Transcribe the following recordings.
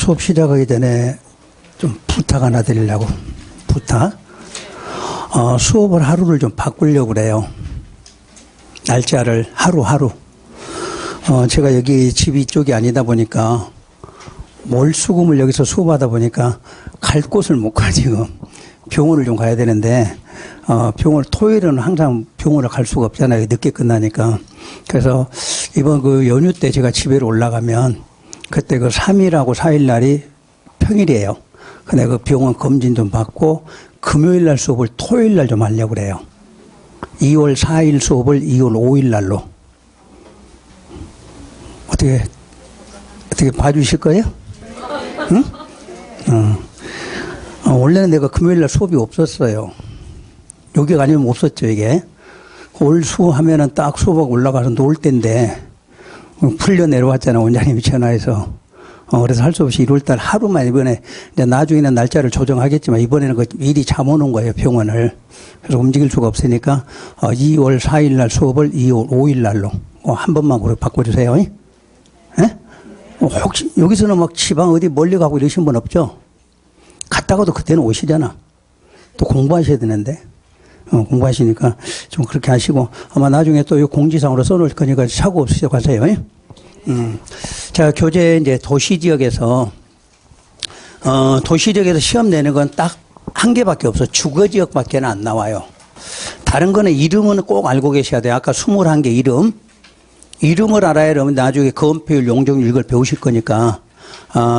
수업 시작하기 전에 좀 부탁 하나 드리려고. 부탁. 수업을 하루를 좀 바꾸려고 그래요. 날짜를 하루. 제가 여기 집이 이쪽이 아니다 보니까 월수금을 여기서 수업하다 보니까 갈 곳을 못 가, 지금. 병원을 좀 가야 되는데, 토요일은 항상 병원을 갈 수가 없잖아요. 늦게 끝나니까. 그래서 이번 그 연휴 때 제가 집에로 올라가면 그때 그 3일하고 4일 날이 평일이에요. 근데 그 병원 검진 좀 받고 금요일 날 수업을 토요일 날 좀 하려고 그래요. 2월 4일 수업을 2월 5일 날로. 어떻게 봐주실 거예요? 응? 원래는 내가 금요일 날 수업이 없었어요. 여기가 아니면 없었죠, 이게. 올 수하면은 딱 수업하고 올라가서 놀 때인데, 풀려 내려왔잖아, 원장님이 전화해서. 그래서 할 수 없이 1월달 하루만 이번에, 이제 나중에는 날짜를 조정하겠지만, 이번에는 그 미리 잠아놓은 거예요, 병원을. 그래서 움직일 수가 없으니까, 2월 4일 날 수업을 2월 5일 날로. 한 번만 그렇게 바꿔주세요. 예? 혹시, 여기서는 막 지방 어디 멀리 가고 이러신 분 없죠? 갔다가도 그때는 오시잖아. 또 공부하셔야 되는데. 공부하시니까 좀 그렇게 하시고, 아마 나중에 또 이 공지사항으로 써놓을 거니까 사고 없으셔 가세요. 자, 교재 이제 도시지역에서 시험 내는 건 딱 한 개밖에 없어. 주거지역밖에 안 나와요. 다른 거는 이름은 꼭 알고 계셔야 돼요. 아까 21개 이름을 알아야 여러분 나중에 거음표율, 용적률 이걸 배우실 거니까.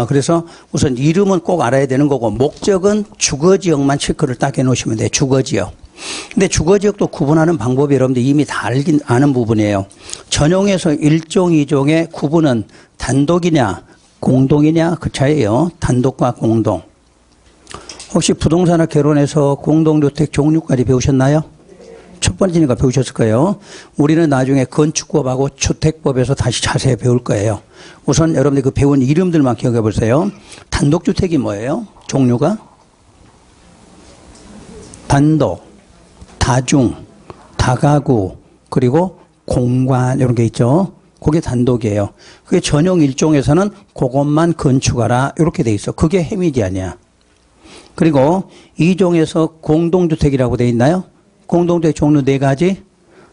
그래서 우선 이름은 꼭 알아야 되는 거고, 목적은 주거지역만 체크를 딱 해놓으시면 돼요. 주거지역. 근데 주거지역도 구분하는 방법이 여러분들 이미 다 아는 부분이에요. 전용에서 1종, 2종의 구분은 단독이냐, 공동이냐, 그 차이예요. 단독과 공동. 혹시 부동산학 개론에서 공동주택 종류까지 배우셨나요? 첫 번째니까 배우셨을 거예요. 우리는 나중에 건축법하고 주택법에서 다시 자세히 배울 거예요. 우선 여러분들 그 배운 이름들만 기억해 보세요. 단독주택이 뭐예요? 종류가? 단독, 다중, 다가구, 그리고 공관 이런 게 있죠. 그게 단독이에요. 그게 전용 1종에서는 그것만 건축하라 이렇게 돼 있어. 그게 해미지 아니야. 그리고 2종에서 공동주택이라고 돼 있나요? 공동주택 종류 4가지.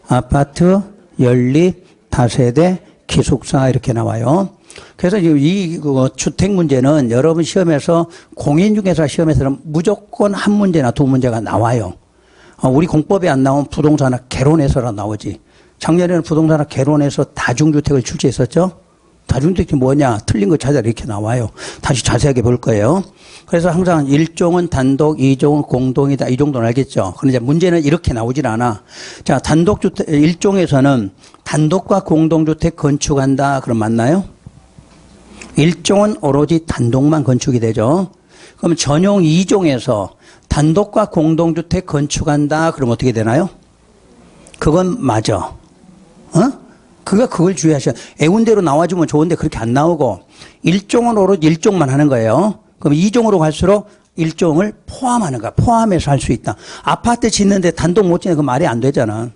아파트, 연립, 다세대, 기숙사 이렇게 나와요. 그래서 이 주택 문제는 여러분 시험에서 공인중개사 시험에서는 무조건 한 문제나 2문제가 나와요. 우리 공법에 안 나온 부동산학 개론에서라 나오지. 작년에는 부동산학 개론에서 다중주택을 출제했었죠. 다중주택이 뭐냐, 틀린 거 찾아라 이렇게 나와요. 다시 자세하게 볼 거예요. 그래서 항상 1종은 단독, 2종은 공동이다 이 정도는 알겠죠. 그런데 문제는 이렇게 나오질 않아. 자, 단독주택 1종에서는 단독과 공동주택 건축한다. 그럼 맞나요? 1종은 오로지 단독만 건축이 되죠. 그럼 전용 2종에서 단독과 공동주택 건축한다. 그럼 어떻게 되나요? 그건 맞아. 그걸 주의하셔야. 애운대로 나와주면 좋은데 그렇게 안 나오고 1종은 오로지 1종만 하는 거예요. 그럼 2종으로 갈수록 1종을 포함하는 거야. 포함해서 할 수 있다. 아파트 짓는데 단독 못 짓는 그 말이 안 되잖아.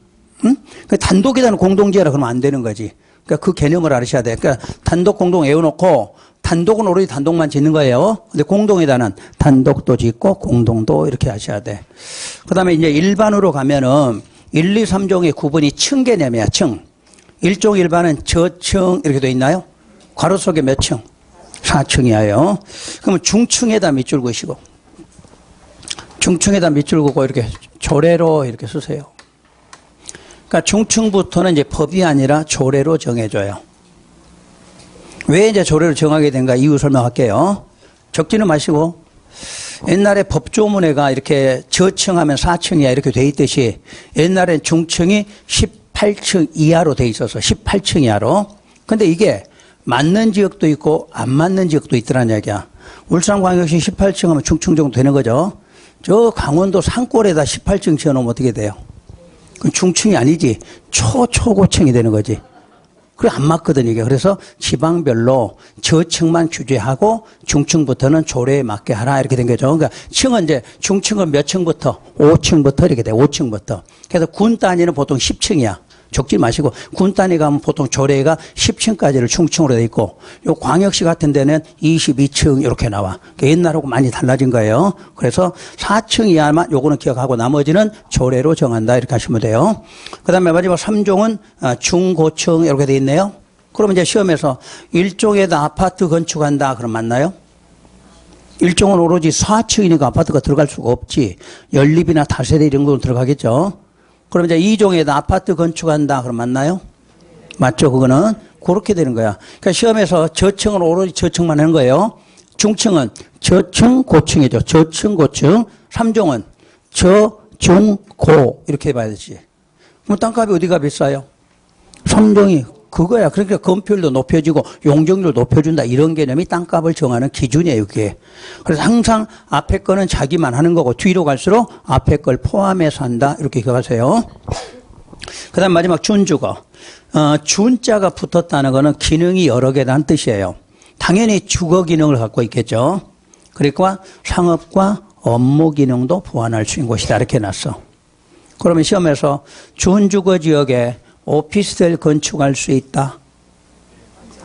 응? 그 단독에다는 공동지어라 그러면 안 되는 거지. 그러니까 그 개념을 알으셔야 돼. 그러니까 단독, 공동 외워놓고 단독은 오로지 단독만 짓는 거예요. 근데 공동에다는 단독도 짓고 공동도 이렇게 하셔야 돼. 그 다음에 이제 일반으로 가면은 1, 2, 3종의 구분이 층 개념이야, 층. 1종 일반은 저층 이렇게 돼 있나요? 괄호 속에 몇 층? 4층이에요. 그러면 중층에다 밑줄 그으시고, 중층에다 밑줄 그고 이렇게 조례로 이렇게 쓰세요. 그러니까 중층부터는 이제 법이 아니라 조례로 정해줘요. 왜 이제 조례로 정하게 된가 이유 설명할게요. 적지는 마시고, 옛날에 법조문회가 이렇게 저층하면 4층이야 이렇게 돼 있듯이 옛날엔 중층이 18층 이하로 돼 있어서 18층 이하로. 근데 이게 맞는 지역도 있고 안 맞는 지역도 있더란 얘기야. 울산광역시 18층 하면 중층 정도 되는 거죠. 저 강원도 산골에다 18층 지어놓으면 어떻게 돼요? 그건 중층이 아니지. 초고층이 되는 거지. 그래 안 맞거든 이게. 그래서 지방별로 저층만 규제하고 중층부터는 조례에 맞게 하라 이렇게 된 거죠. 그러니까 층은 이제 중층은 몇 층부터? 5층부터 이렇게 돼. 5층부터. 그래서 군 단위는 보통 10층이야. 적지 마시고 군 단위 가면 보통 조례가 10층까지를 충층으로 돼 있고 요 광역시 같은 데는 22층 이렇게 나와. 그러니까 옛날하고 많이 달라진 거예요. 그래서 4층 이하만 요거는 기억하고 나머지는 조례로 정한다 이렇게 하시면 돼요. 그다음에 마지막 3종은 중고층 이렇게 돼 있네요. 그러면 이제 시험에서 1종에다 아파트 건축한다 그럼 맞나요? 1종은 오로지 4층이니까 아파트가 들어갈 수가 없지. 연립이나 다세대 이런 거 들어가겠죠. 그럼 이제 2종에다 아파트 건축한다 그럼 맞나요? 맞죠. 그거는 그렇게 되는 거야. 그러니까 시험에서 저층은 오로지 저층만 하는 거예요. 중층은 저층 고층이죠. 저층 고층. 3종은 저, 중, 고 이렇게 봐야 되지. 그럼 땅값이 어디가 비싸요? 3종이 그거야. 그러니까 건폐율도 높여지고 용적률 높여준다. 이런 개념이 땅값을 정하는 기준이에요. 그게. 그래서 항상 앞에 거는 자기만 하는 거고 뒤로 갈수록 앞에 걸 포함해서 한다. 이렇게 기억하세요. 그 다음 마지막 준주거. 준자가 붙었다는 거는 기능이 여러 개라는 뜻이에요. 당연히 주거 기능을 갖고 있겠죠. 그러니까 상업과 업무 기능도 보완할 수 있는 곳이다. 이렇게 해놨어. 그러면 시험에서 준주거 지역에 오피스텔 건축할 수 있다.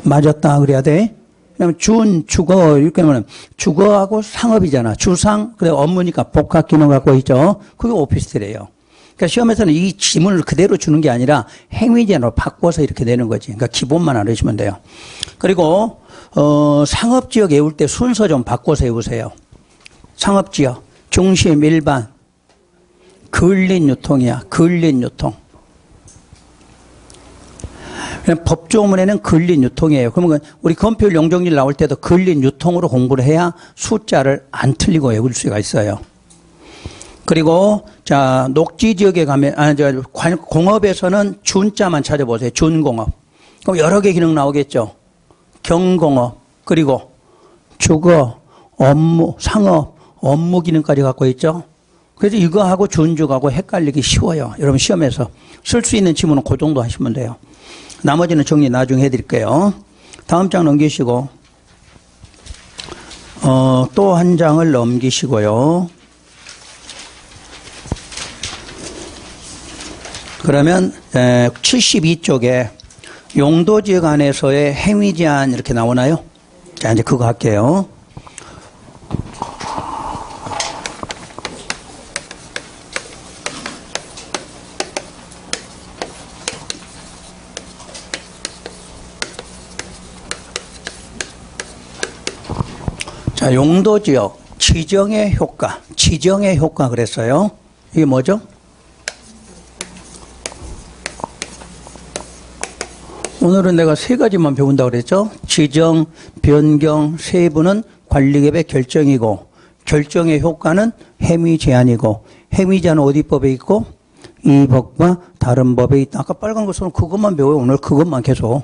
맞았다 그래야 돼. 그러면 준, 주거 이렇게 하면 주거하고 상업이잖아. 주상 그래 업무니까 복합 기능 갖고 있죠. 그게 오피스텔이에요. 그러니까 시험에서는 이 지문을 그대로 주는 게 아니라 행위제로 바꿔서 이렇게 내는 거지. 그러니까 기본만 알으시면 돼요. 그리고 상업지역 외울 때 순서 좀 바꿔서 외우세요. 상업지역 중심 일반 근린유통이야. 근린유통. 법조문에는 근린유통이에요. 그러면 우리 건폐율 용적률 나올 때도 근린유통으로 공부를 해야 숫자를 안 틀리고 외울 수가 있어요. 그리고 자 녹지지역에 가면 공업에서는 준자만 찾아보세요. 준공업. 그럼 여러 개 기능 나오겠죠. 경공업 그리고 주거, 업무, 상업, 업무 기능까지 갖고 있죠. 그래서 이거하고 준주하고 헷갈리기 쉬워요. 여러분 시험에서 쓸 수 있는 지문은 그 정도 하시면 돼요. 나머지는 정리 나중에 해드릴게요. 다음 장 넘기시고 또 한 장을 넘기시고요. 그러면 72쪽에 용도지역 안에서의 행위제한 이렇게 나오나요? 자 이제 그거 할게요. 자, 용도지역 지정의 효과, 지정의 효과 그랬어요. 이게 뭐죠? 오늘은 내가 세 가지만 배운다고 그랬죠. 지정, 변경, 세부는 관리계획 결정이고 결정의 효과는 행위 제한이고 행위 제한은 어디 법에 있고 이 법과 다른 법에 있다. 아까 빨간 것은 그것만 배워요. 오늘 그것만 계속.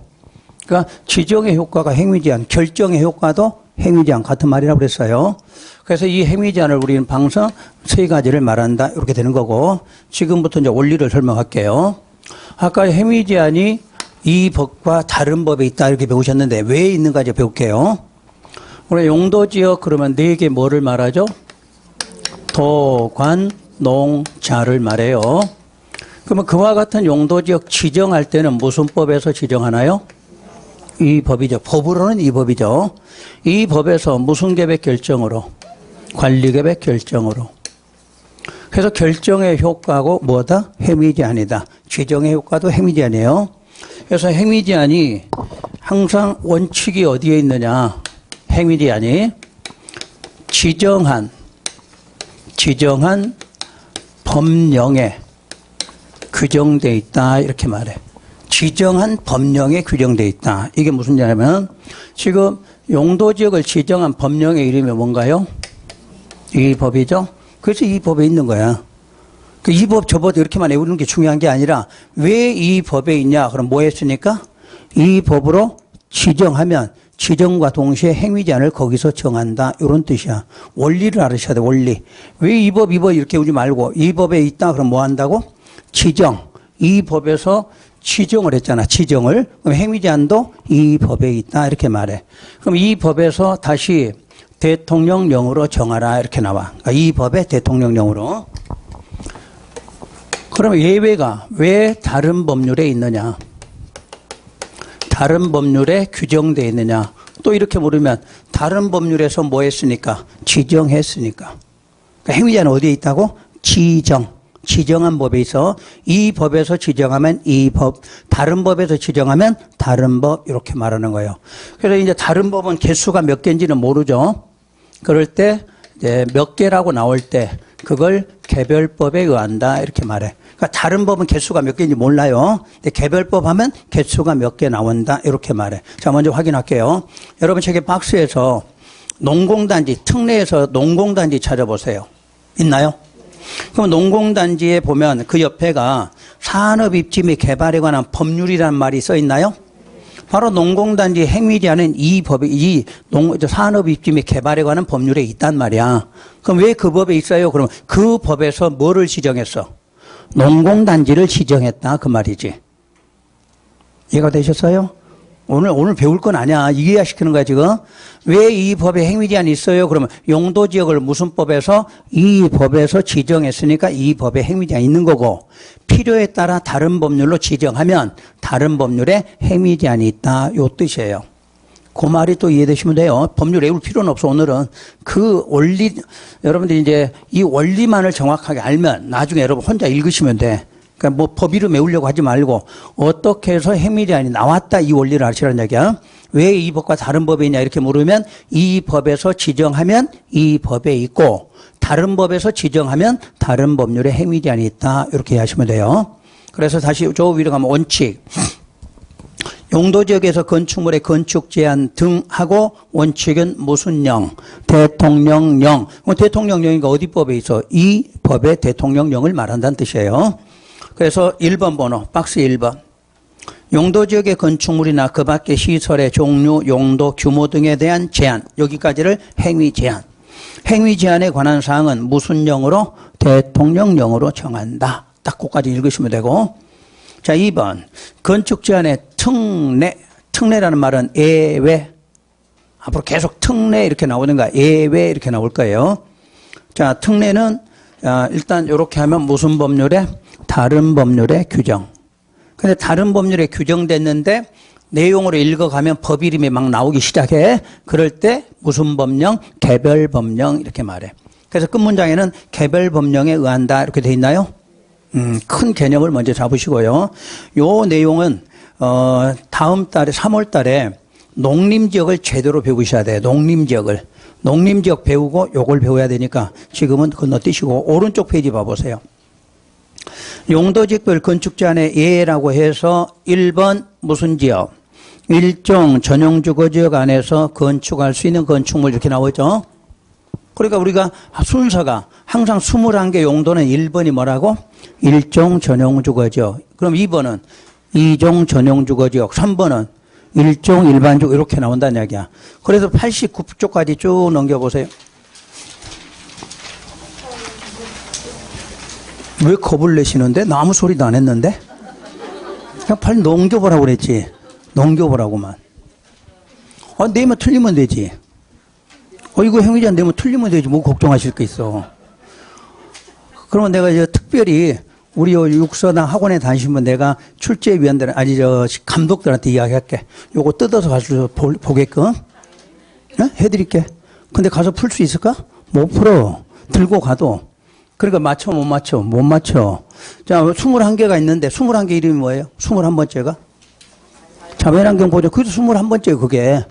그러니까 지정의 효과가 행위 제한, 결정의 효과도 행위 제한 같은 말이라고 그랬어요. 그래서 이 행위 제한을 우리는 방서 세 가지를 말한다. 이렇게 되는 거고 지금부터 이제 원리를 설명할게요. 아까 행위 제한이 이 법과 다른 법에 있다 이렇게 배우셨는데 왜 있는가 이제 배울게요. 우리 용도지역 그러면 네 개 뭐를 말하죠? 도, 관, 농, 자를 말해요. 그러면 그와 같은 용도지역 지정할 때는 무슨 법에서 지정하나요? 이 법이죠. 법으로는 이 법이죠. 이 법에서 무슨 계획 결정으로? 관리계획 결정으로. 그래서 결정의 효과고 뭐다? 행위 제한이다. 지정의 효과도 행위 제한이에요. 그래서 행위 제한이 항상 원칙이 어디에 있느냐? 행위 제한이 지정한 법령에 규정되어 있다 이렇게 말해. 지정한 법령에 규정되어 있다. 이게 무슨 얘기냐면 지금 용도지역을 지정한 법령의 이름이 뭔가요? 이 법이죠. 그래서 이 법에 있는 거야. 이 법 저 법 이렇게만 외우는 게 중요한 게 아니라 왜 이 법에 있냐? 그럼 뭐 했으니까? 이 법으로 지정하면 지정과 동시에 행위 제한을 거기서 정한다. 이런 뜻이야. 원리를 알으셔야 돼. 원리. 왜 이 법 이렇게 오지 말고 이 법에 있다. 그럼 뭐 한다고? 지정. 이 법에서 지정을 했잖아. 지정을. 그럼 행위 제한도 이 법에 있다. 이렇게 말해. 그럼 이 법에서 다시 대통령령으로 정하라. 이렇게 나와. 그러니까 이 법의 대통령령으로. 그러면 예외가 왜 다른 법률에 있느냐? 다른 법률에 규정되어 있느냐? 또 이렇게 물으면 다른 법률에서 뭐 했으니까? 지정했으니까. 그러니까 행위자는 어디에 있다고? 지정한 법에 있어. 이 법에서 지정하면 이 법, 다른 법에서 지정하면 다른 법, 이렇게 말하는 거예요. 그래서 이제 다른 법은 개수가 몇 개인지는 모르죠. 그럴 때 이제 몇 개라고 나올 때 그걸 개별법에 의한다, 이렇게 말해. 그러니까 다른 법은 개수가 몇 개인지 몰라요. 근데 개별법 하면 개수가 몇 개 나온다, 이렇게 말해. 자, 먼저 확인할게요. 여러분 책의 박스에서 농공단지, 특례에서 농공단지 찾아보세요. 있나요? 그럼 농공단지에 보면 그 옆에가 산업입지 및 개발에 관한 법률이라는 말이 써 있나요? 바로 농공단지 행위제한은 이 법에, 산업입지 및 개발에 관한 법률에 있단 말이야. 그럼 왜 그 법에 있어요? 그럼 그 법에서 뭐를 지정했어? 농공단지를 지정했다, 그 말이지. 이해가 되셨어요? 오늘 배울 건 아니야. 이해시키는 거야, 지금. 왜 이 법에 행위제한이 있어요? 그러면 용도지역을 무슨 법에서? 이 법에서 지정했으니까 이 법에 행위제한이 있는 거고, 필요에 따라 다른 법률로 지정하면 다른 법률에 행위제한이 있다, 요 뜻이에요. 그 말이 또 이해되시면 돼요. 법률 외울 필요는 없어, 오늘은. 그 원리, 여러분들이 이제 이 원리만을 정확하게 알면 나중에 여러분 혼자 읽으시면 돼. 그러니까 뭐 법 이름 외우려고 하지 말고 어떻게 해서 행위제한이 나왔다, 이 원리를 아시라는 얘기야. 왜 이 법과 다른 법에 있냐 이렇게 물으면 이 법에서 지정하면 이 법에 있고 다른 법에서 지정하면 다른 법률에 행위제한이 있다, 이렇게 이해하시면 돼요. 그래서 다시 저 위로 가면 원칙. 용도지역에서 건축물의 건축 제한 등 하고 원칙은 무슨 령? 대통령령. 대통령령이가 어디 법에 있어? 이 법의 대통령령을 말한다는 뜻이에요. 그래서 1번 번호, 박스 1번. 용도지역의 건축물이나 그 밖의 시설의 종류, 용도, 규모 등에 대한 제한. 여기까지를 행위제한. 행위제한에 관한 사항은 무슨 령으로? 대통령령으로 정한다. 딱 그까지 읽으시면 되고. 자, 2번. 건축제한의 특례. 특례라는 말은 예외. 앞으로 계속 특례 이렇게 나오는가? 예외 이렇게 나올 거예요. 자, 특례는 일단 이렇게 하면 무슨 법률에? 다른 법률의 규정. 근데 다른 법률에 규정됐는데 내용으로 읽어가면 법 이름이 막 나오기 시작해. 그럴 때 무슨 법령? 개별법령 이렇게 말해. 그래서 끝 문장에는 개별법령에 의한다 이렇게 돼 있나요? 큰 개념을 먼저 잡으시고요. 요 내용은 다음 달에 3월 달에 농림지역을 제대로 배우셔야 돼요. 농림지역 배우고 요걸 배워야 되니까 지금은 건너뛰시고 오른쪽 페이지 봐보세요. 용도지역별 건축제한의 예라고 해서 1번 무슨 지역? 일종 전용주거지역 안에서 건축할 수 있는 건축물 이렇게 나오죠. 그러니까 우리가 순서가 항상 21개 용도는 1번이 뭐라고? 일종 전용주거지역. 그럼 2번은 이종 전용주거지역. 3번은 일종 일반주거 이렇게 나온다는 이야기야. 그래서 89쪽까지 쭉 넘겨보세요. 왜 겁을 내시는데? 나 아무 소리도 안 했는데? 그냥 빨리 넘겨보라고 그랬지. 넘겨보라고만. 내면 틀리면 되지. 이거 행위제한 내면 틀리면 되지. 뭐 걱정하실 거 있어. 그러면 내가 이제 특별히 우리 육서나 학원에 다니시면 내가 출제위원들, 감독들한테 이야기할게. 요거 뜯어서 가서 보게끔. 네? 해드릴게. 근데 가서 풀 수 있을까? 못 풀어. 들고 가도. 그러니까 맞춰, 못 맞춰? 못 맞춰. 자, 21개가 있는데 21개 이름이 뭐예요? 21번째가? 자연환경 보존. 그게 21번째예요, 그게.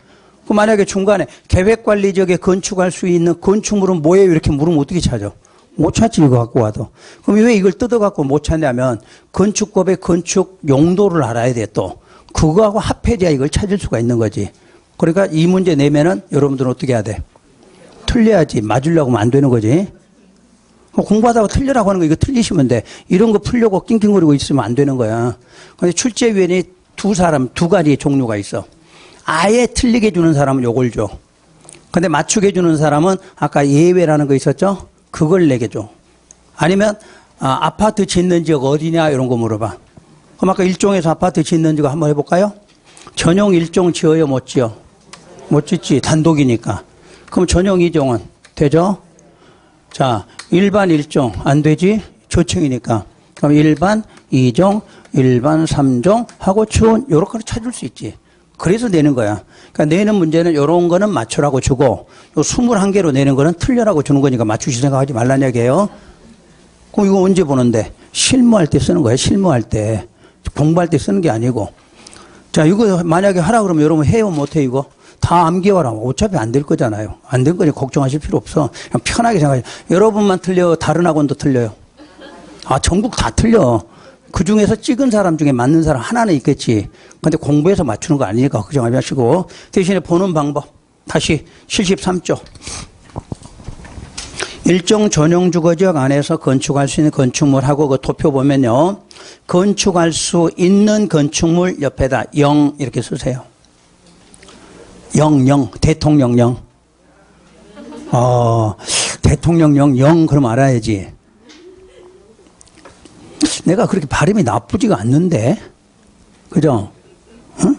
그 만약에 중간에 계획관리지역에 건축할 수 있는 건축물은 뭐예요? 이렇게 물으면 어떻게 찾아? 못 찾지, 이거 갖고 와도. 그럼 왜 이걸 뜯어갖고 못 찾냐면 건축법의 건축 용도를 알아야 돼, 또. 그거하고 합해져야 이걸 찾을 수가 있는 거지. 그러니까 이 문제 내면은 여러분들은 어떻게 해야 돼? 틀려야지. 맞으려고 하면 안 되는 거지. 공부하다가 틀리라고 하는 거 이거 틀리시면 돼. 이런 거 풀려고 낑낑거리고 있으면 안 되는 거야. 근데 출제위원이 두 가지 종류가 있어. 아예 틀리게 해주는 사람은 요걸 줘. 근데 맞추게 해주는 사람은 아까 예외라는 거 있었죠? 그걸 내게 줘. 아니면 아파트 짓는 지역 어디냐 이런 거 물어봐. 그럼 아까 일종에서 아파트 짓는 지역 한번 해볼까요? 전용 일종 지어요, 못 지어? 못 짓지, 단독이니까. 그럼 전용 이종은 되죠? 자, 일반 일종 안 되지? 조청이니까. 그럼 1반, 2종, 1반, 3종 하고 쭉 요렇게 찾을 수 있지. 그래서 내는 거야. 그러니까 내는 문제는 요런 거는 맞추라고 주고 요 21개로 내는 거는 틀려라고 주는 거니까 맞추실 생각하지 말라는 얘기예요. 그럼 이거 언제 보는데? 실무할 때 쓰는 거예요. 실무할 때. 공부할 때 쓰는 게 아니고. 자, 이거 만약에 하라 그러면 여러분 해요, 못해, 이거? 다 암기해라. 어차피 안 될 거잖아요. 안 될 거니 걱정하실 필요 없어. 그냥 편하게 생각해. 여러분만 틀려. 다른 학원도 틀려요. 아, 전국 다 틀려. 그 중에서 찍은 사람 중에 맞는 사람 하나는 있겠지. 근데 공부해서 맞추는 거 아니니까 걱정하지 마시고. 대신에 보는 방법. 다시 73조. 일정 전용 주거지역 안에서 건축할 수 있는 건축물하고 그 도표 보면요. 건축할 수 있는 건축물 옆에다 0 이렇게 쓰세요. 0, 대통령령. 대통령령 0 그럼 알아야지. 내가 그렇게 발음이 나쁘지가 않는데. 그죠? 응?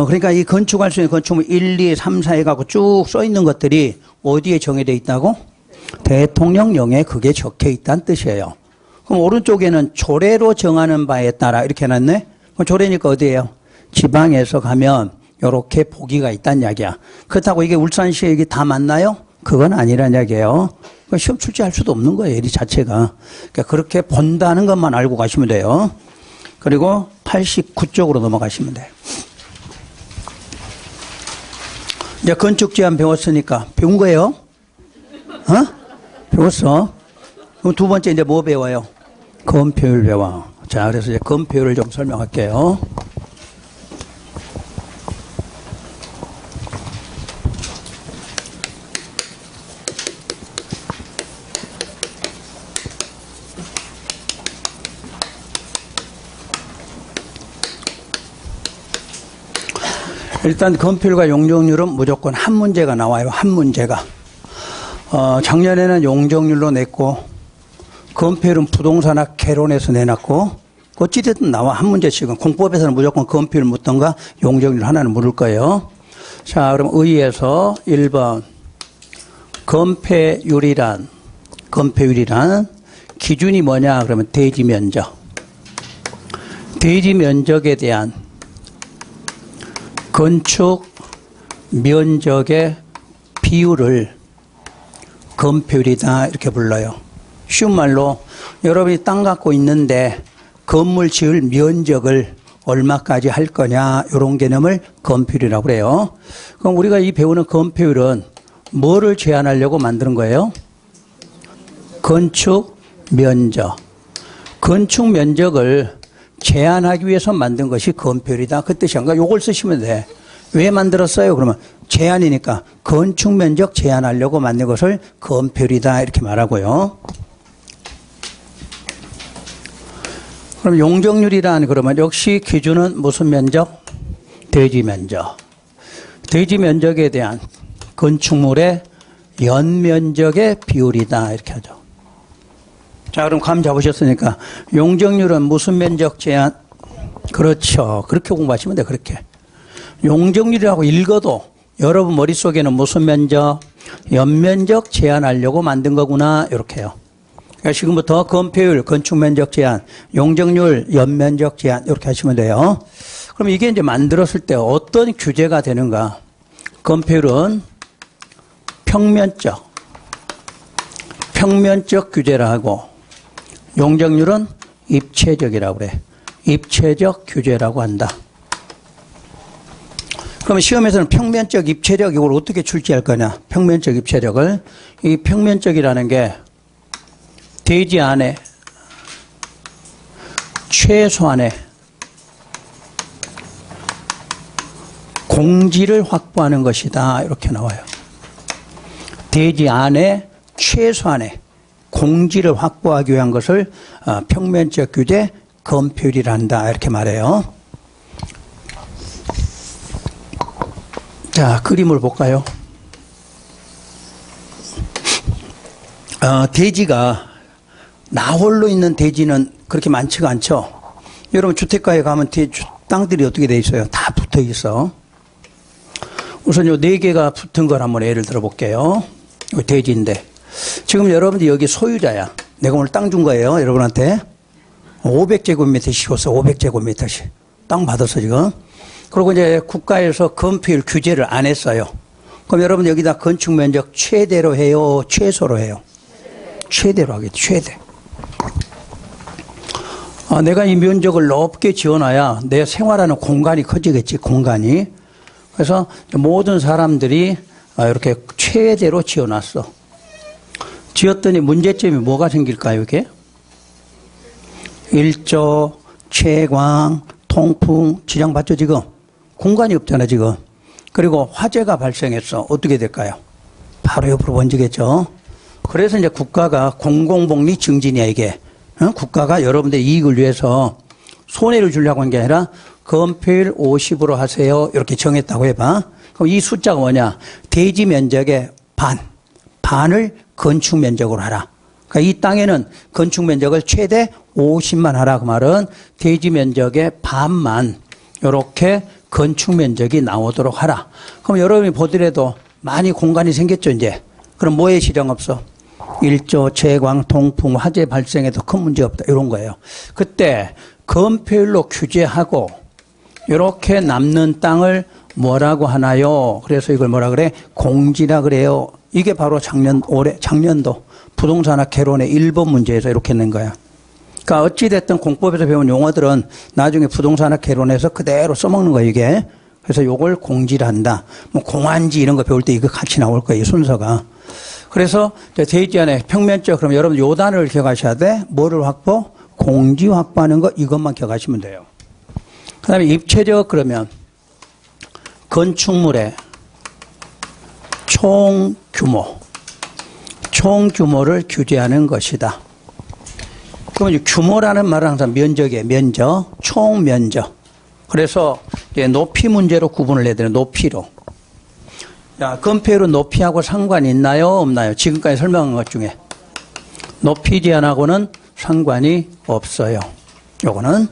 그러니까 이 건축할 수 있는 건축물 1, 2, 3, 4 해가지고 쭉 써 있는 것들이 어디에 정해져 있다고? 대통령령에 그게 적혀 있다는 뜻이에요. 그럼 오른쪽에는 조례로 정하는 바에 따라 이렇게 해놨네? 그럼 조례니까 어디예요? 지방에서 가면 이렇게 보기가 있다는 이야기야. 그렇다고 이게 울산시에 이게 다 맞나요? 그건 아니란 이야기예요. 시험 출제할 수도 없는 거예요. 이 자체가. 그러니까 그렇게 본다는 것만 알고 가시면 돼요. 그리고 89쪽으로 넘어가시면 돼요. 이제 건축 제한 배웠으니까 배운 거예요? 배웠어? 그럼 두 번째 이제 뭐 배워요? 건폐율 배워. 자, 그래서 이제 건폐율을 좀 설명할게요. 일단 건폐율과 용적률은 무조건 한 문제가 나와요. 한 문제가. 작년에는 용적률로 냈고 건폐율은 부동산학 개론에서 내놨고 어찌됐든 나와 한 문제씩은. 공법에서는 무조건 건폐율 묻던가 용적률 하나는 물을 거예요. 자, 그럼 의에서 1번 건폐율이란 기준이 뭐냐 그러면 대지 면적. 대지 면적에 대한 건축 면적의 비율을 건폐율이다 이렇게 불러요. 쉬운 말로 여러분이 땅 갖고 있는데 건물 지을 면적을 얼마까지 할 거냐 이런 개념을 건폐율이라고 그래요. 그럼 우리가 이 배우는 건폐율은 뭐를 제한하려고 만드는 거예요? 건축 면적. 건축 면적을 제한하기 위해서 만든 것이 건폐율이다. 그 뜻이야. 요걸 쓰시면 돼. 왜 만들었어요? 그러면 제한이니까 건축 면적 제한하려고 만든 것을 건폐율이다 이렇게 말하고요. 그럼 용적률이란 그러면 역시 기준은 무슨 면적? 대지 면적. 대지 면적에 대한 건축물의 연면적의 비율이다 이렇게 하죠. 자, 그럼 감 잡으셨으니까 용적률은 무슨 면적 제한? 그렇죠. 그렇게 공부하시면 돼. 그렇게. 용적률이라고 읽어도 여러분 머릿속에는 무슨 면적? 연면적 제한하려고 만든 거구나 이렇게요. 그러니까 지금부터 건폐율, 건축면적 제한, 용적률, 연면적 제한 이렇게 하시면 돼요. 그럼 이게 이제 만들었을 때 어떤 규제가 되는가? 건폐율은 평면적 규제라 하고 용적률은 입체적이라고 그래. 입체적 규제라고 한다. 그러면 시험에서는 평면적, 입체적 이걸 어떻게 출제할 거냐? 평면적, 입체적을. 이 평면적이라는 게 대지 안에 최소한의 공지를 확보하는 것이다. 이렇게 나와요. 대지 안에 최소한의 공지를 확보하기 위한 것을 평면적 규제, 건폐율이란다. 이렇게 말해요. 자, 그림을 볼까요? 대지가 나홀로 있는 대지는 그렇게 많지가 않죠. 여러분 주택가에 가면 땅들이 어떻게 돼 있어요? 다 붙어 있어. 우선 요 4개가 붙은 걸 한번 예를 들어 볼게요. 대지인데 지금 여러분들이 여기 소유자야. 내가 오늘 땅 준 거예요, 여러분한테. 500제곱미터 씌웠어, 500제곱미터씩. 땅 받았어, 지금. 그리고 이제 국가에서 건폐율 규제를 안 했어요. 그럼 여러분 여기다 건축 면적 최대로 해요, 최소로 해요? 최대로 하겠죠, 최대. 내가 이 면적을 높게 지어놔야 내 생활하는 공간이 커지겠지, 공간이. 그래서 모든 사람들이 이렇게 최대로 지어놨어. 지었더니 문제점이 뭐가 생길까요, 이게? 일조, 채광, 통풍, 지장받죠, 지금? 공간이 없잖아, 지금. 그리고 화재가 발생했어. 어떻게 될까요? 바로 옆으로 번지겠죠. 그래서 이제 국가가 공공복리 증진이야, 이게. 국가가 여러분들의 이익을 위해서 손해를 주려고 한 게 아니라 건폐율 50으로 하세요. 이렇게 정했다고 해봐. 그럼 이 숫자가 뭐냐? 대지 면적의 반을 건축 면적으로 하라. 그러니까 이 땅에는 건축 면적을 최대 50만 하라. 그 말은 대지 면적의 반만 이렇게 건축 면적이 나오도록 하라. 그럼 여러분이 보더라도 많이 공간이 생겼죠, 이제. 그럼 뭐에 지장 없어? 일조, 채광, 통풍, 화재 발생에도 큰 문제 없다. 이런 거예요. 그때 건폐율로 규제하고 이렇게 남는 땅을 뭐라고 하나요? 그래서 이걸 뭐라 그래? 공지라 그래요. 이게 바로 작년도 부동산학 개론의 1번 문제에서 이렇게 낸 거야. 그러니까 어찌됐든 공법에서 배운 용어들은 나중에 부동산학 개론에서 그대로 써먹는 거예요, 이게. 그래서 요걸 공지를 한다. 뭐 공안지 이런 거 배울 때 이거 같이 나올 거예요, 이 순서가. 그래서 대지 안에 평면적, 그럼 여러분 요 단어를 기억하셔야 돼. 뭐를 확보? 공지 확보하는 거, 이것만 기억하시면 돼요. 그 다음에 입체적, 그러면 건축물의 총규모를 규제하는 것이다. 그러면 규모라는 말은 항상 면적이에요. 면적, 총면적. 그래서 이제 높이 문제로 구분을 해야 되는 높이로. 자, 건폐율은 높이하고 상관이 있나요? 없나요? 지금까지 설명한 것 중에. 높이 제한하고는 상관이 없어요. 요거는.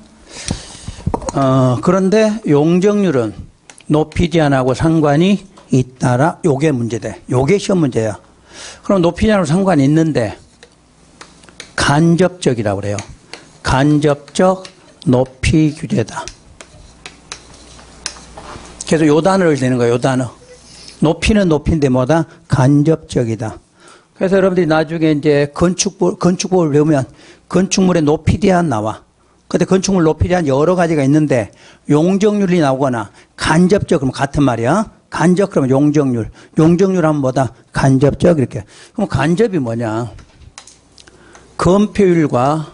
그런데 용적률은 높이 제한하고 상관이 있다라. 요게 문제돼. 요게 시험 문제야. 그럼 높이 제한하고 상관이 있는데 간접적이라고 그래요. 간접적 높이 규제다. 그래서 요 단어를 내는 거예요. 요 단어. 높이는 높이인데 뭐다? 간접적이다. 그래서 여러분들이 나중에 이제 건축법을 배우면 건축물의 높이 제한 나와. 근데 건축물 높이 제한 여러 가지가 있는데 용적률이 나오거나 간접적 그러면 같은 말이야. 간접 그러면 용적률. 용적률 하면 뭐다? 간접적 이렇게. 그럼 간접이 뭐냐? 건폐율과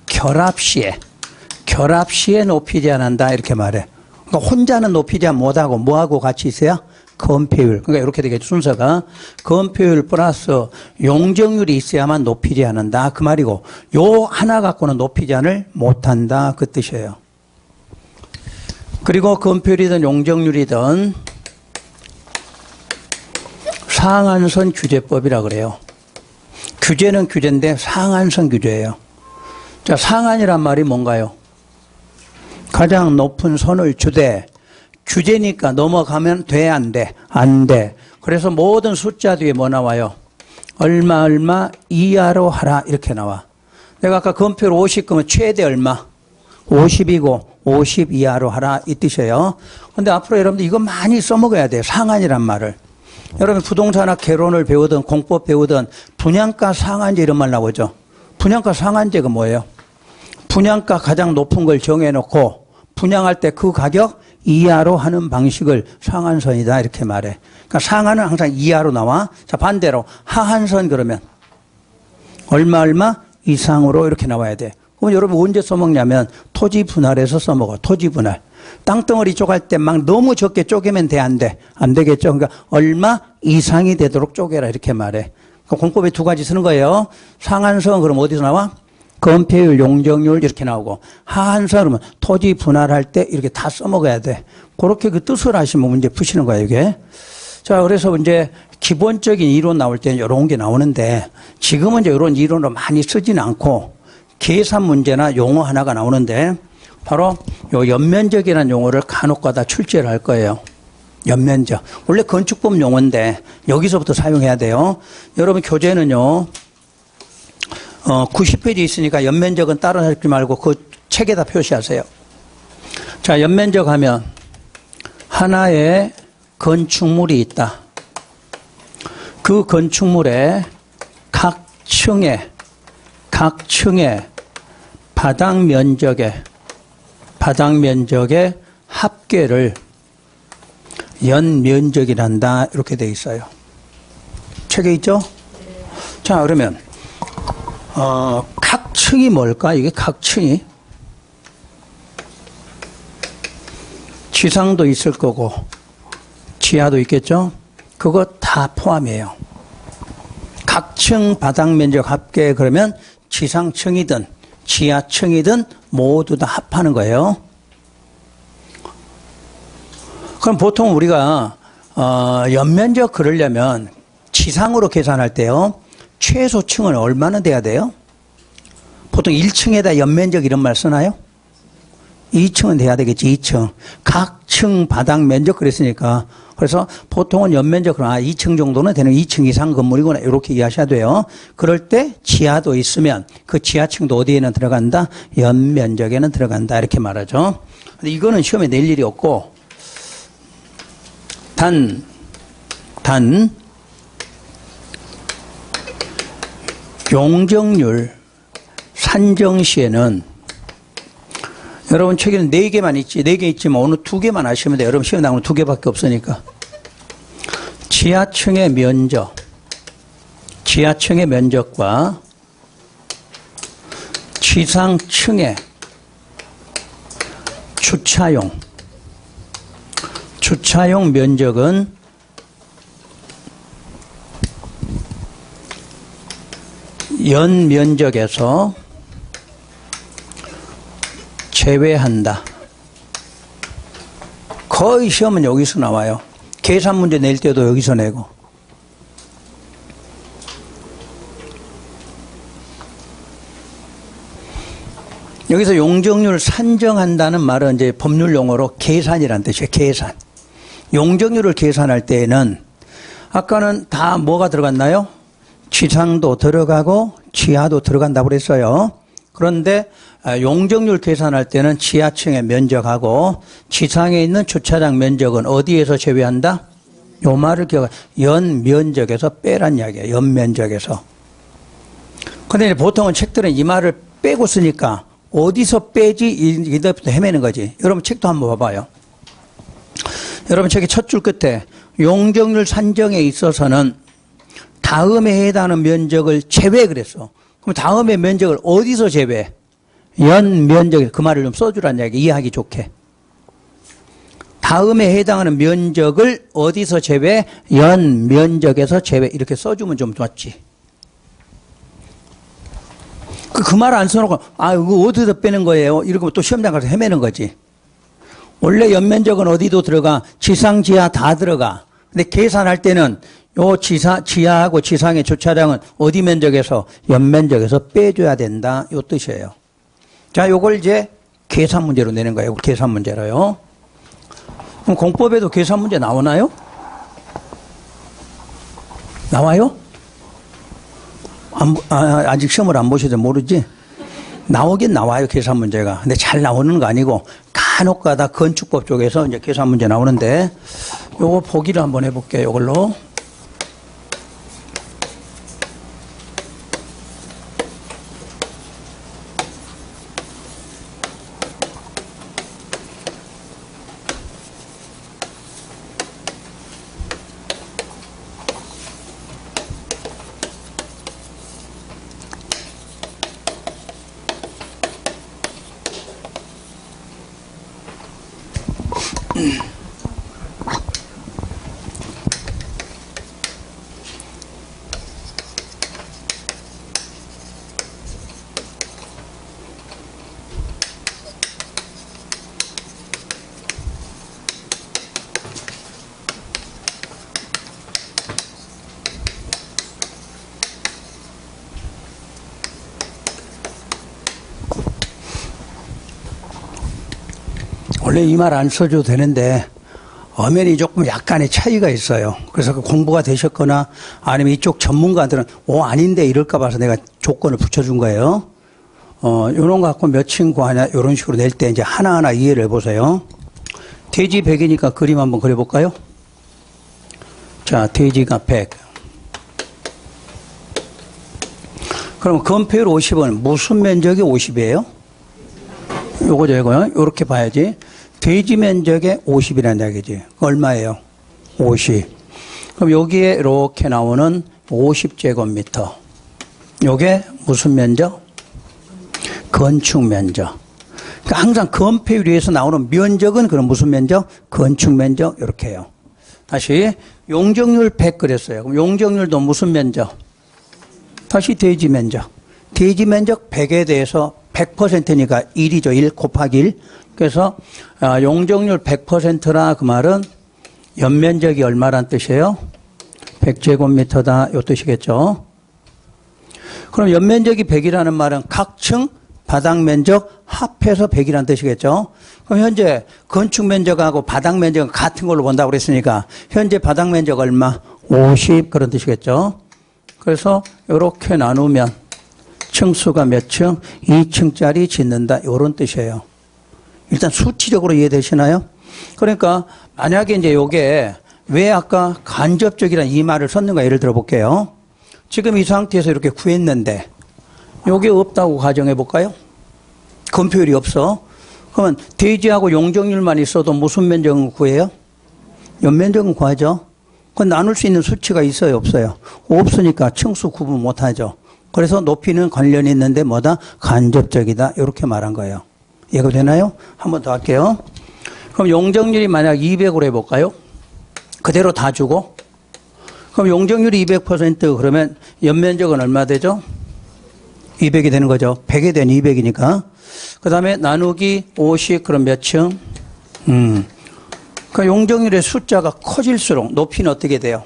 결합 시에 높이 제한한다 이렇게 말해. 그러니까 혼자는 높이 제한 못하고 뭐하고 같이 있어야? 건폐율. 그러니까 이렇게 되겠죠. 순서가 건폐율 플러스 용적률이 있어야만 높이 제한한다 그 말이고 요 하나 갖고는 높이 제한을 못한다 그 뜻이에요. 그리고 건폐율이든 용적률이든 상한선 규제법이라 그래요. 규제는 규제인데 상한선 규제예요. 자, 상한이란 말이 뭔가요? 가장 높은 선을 주되 규제니까 넘어가면 돼, 안 돼? 안 돼. 그래서 모든 숫자 뒤에 뭐 나와요? 얼마 이하로 하라 이렇게 나와. 내가 아까 건폐율 50 그러면 최대 얼마? 50이고 50 이하로 하라 이 뜻이에요. 근데 앞으로 여러분들 이거 많이 써먹어야 돼요. 상한이란 말을. 여러분 부동산학 개론을 배우든 공법 배우든 분양가 상한제 이런 말 나오죠. 분양가 상한제가 뭐예요? 분양가 가장 높은 걸 정해놓고 분양할 때 그 가격 이하로 하는 방식을 상한선이다 이렇게 말해. 그러니까 상한은 항상 이하로 나와. 자, 반대로 하한선 그러면 얼마 이상으로 이렇게 나와야 돼. 그럼 여러분 언제 써먹냐면 토지 분할에서 써먹어. 토지 분할. 땅덩어리 쪼갈 때 막 너무 적게 쪼개면 돼, 안 돼? 안 되겠죠. 그러니까 얼마 이상이 되도록 쪼개라 이렇게 말해. 그러니까 공법에 두 가지 쓰는 거예요. 상한선 그럼 어디서 나와? 건폐율, 용적률 이렇게 나오고 하한선 그러면 토지 분할할 때 이렇게 다 써먹어야 돼. 그렇게 그 뜻을 하시면 문제 푸시는 거예요, 이게. 자, 그래서 이제 기본적인 이론 나올 때는 이런 게 나오는데 지금은 이제 이런 이론으로 많이 쓰지는 않고 계산 문제나 용어 하나가 나오는데 바로 요 연면적이라는 용어를 간혹가다 출제를 할 거예요. 연면적. 원래 건축법 용어인데 여기서부터 사용해야 돼요. 여러분 교재는요. 90페이지 있으니까 연면적은 따로 하지 말고 그 책에다 표시하세요. 자, 연면적 하면 하나의 건축물이 있다. 그 건축물의 각 층의 바닥 면적의 합계를 연면적이란다. 이렇게 돼 있어요. 책에 있죠? 자, 그러면 각 층이 뭘까? 이게 각 층이 지상도 있을 거고 지하도 있겠죠? 그거 다 포함이에요. 각층 바닥 면적 합계 그러면 지상층이든 지하층이든 모두 다 합하는 거예요. 그럼 보통 우리가 연면적 그러려면 지상으로 계산할 때요. 최소층은 얼마나 돼야 돼요? 보통 1층에다 연면적 이런 말 쓰나요? 2층은 돼야 되겠지. 2층. 각층 바닥 면적 그랬으니까. 그래서 보통은 연면적 2층 정도는 되는 2층 이상 건물이구나 이렇게 이해하셔야 돼요. 그럴 때 지하도 있으면 그 지하층도 어디에는 들어간다? 연면적에는 들어간다 이렇게 말하죠. 근데 이거는 시험에 낼 일이 없고 단 용적률 산정 시에는 여러분 책에는 4개만 있지, 4개 있지만 오늘 2개만 하시면 돼요. 여러분 시험 나오면 2개밖에 없으니까. 지하층의 면적과 지상층의 주차용 면적은 연면적에서 제외한다. 거의 시험은 여기서 나와요. 계산 문제 낼 때도 여기서 내고. 여기서 용적률 산정한다는 말은 이제 법률 용어로 계산이라는 뜻이에요. 계산. 용적률을 계산할 때에는 아까는 다 뭐가 들어갔나요? 지상도 들어가고 지하도 들어간다고 그랬어요. 그런데 용적률 계산할 때는 지하층의 면적하고 지상에 있는 주차장 면적은 어디에서 제외한다? 요 말을 기억해. 연면적에서 빼란 이야기예요. 연면적에서. 근데 보통은 책들은 이 말을 빼고 쓰니까 어디서 빼지? 이때부터 헤매는 거지. 여러분 책도 한번 봐봐요. 여러분 책의 첫 줄 끝에 용적률 산정에 있어서는 다음에 해당하는 면적을 제외 그랬어. 그럼 다음에 면적을 어디서 제외? 연면적. 그 말을 좀 써주라는 이야기. 이해하기 좋게. 다음에 해당하는 면적을 어디서 제외? 연면적에서 제외. 이렇게 써주면 좀 좋지. 그 말 안 써놓고 이거 어디서 빼는 거예요? 이러고 또 시험장 가서 헤매는 거지. 원래 연면적은 어디도 들어가? 지상, 지하 다 들어가. 근데 계산할 때는 요 지하하고 지상의 주차장은 어디 면적에서? 연면적에서 빼줘야 된다. 요 뜻이에요. 자, 요걸 이제 계산 문제로 내는 거예요. 계산 문제로요. 그럼 공법에도 계산 문제 나오나요? 나와요? 아직 시험을 안 보셔서 모르지? 나오긴 나와요, 계산 문제가. 근데 잘 나오는 거 아니고, 간혹 가다 건축법 쪽에서 이제 계산 문제 나오는데, 요거 보기를 한번 해볼게요, 요걸로. 원래 이 말 안 써줘도 되는데 엄연히 조금 약간의 차이가 있어요. 그래서 그 공부가 되셨거나 아니면 이쪽 전문가들은 아닌데 이럴까 봐서 내가 조건을 붙여준 거예요. 요런 거 갖고 몇 층 구하냐 요런 식으로 낼 때 이제 하나하나 이해를 해보세요. 대지 100이니까 그림 한번 그려볼까요? 자, 대지가 100. 그럼 건폐율 50은 무슨 면적이 50이에요? 요거죠, 이거요. 요렇게 봐야지. 대지 면적의 50이라는 이야기지. 얼마예요? 50. 그럼 여기에 이렇게 나오는 50제곱미터. 요게 무슨 면적? 건축 면적. 그러니까 항상 건폐율 위에서 나오는 면적은 그럼 무슨 면적? 건축 면적. 이렇게 해요. 다시 용적률 100 그랬어요. 그럼 용적률도 무슨 면적? 다시 대지 면적. 대지 면적 100에 대해서 100%니까 1이죠. 1 곱하기 1. 그래서 용적률 100%라 그 말은 연면적이 얼마란 뜻이에요? 100제곱미터다. 요 뜻이겠죠. 그럼 연면적이 100이라는 말은 각 층 바닥 면적 합해서 100이라는 뜻이겠죠. 그럼 현재 건축 면적하고 바닥 면적은 같은 걸로 본다고 그랬으니까 현재 바닥 면적 얼마? 50 그런 뜻이겠죠. 그래서 이렇게 나누면 층수가 몇 층? 2층짜리 짓는다. 이런 뜻이에요. 일단 수치적으로 이해되시나요? 그러니까 만약에 이제 요게 왜 아까 간접적이라는 이 말을 썼는가 예를 들어 볼게요. 지금 이 상태에서 이렇게 구했는데 요게 없다고 가정해 볼까요? 건폐율이 없어. 그러면 대지하고 용적률만 있어도 무슨 면적은 구해요? 연면적은 구하죠. 그건 나눌 수 있는 수치가 있어요, 없어요? 없으니까 층수 구분 못 하죠. 그래서 높이는 관련이 있는데 뭐다? 간접적이다. 이렇게 말한 거예요. 이해가 되나요? 한 번 더 할게요. 그럼 용적률이 만약 200으로 해볼까요? 그대로 다 주고. 그럼 용적률이 200% 그러면 연면적은 얼마 되죠? 200이 되는 거죠. 100에 대한 200이니까. 그 다음에 나누기 50 그럼 몇 층? 그러니까 용적률의 숫자가 커질수록 높이는 어떻게 돼요?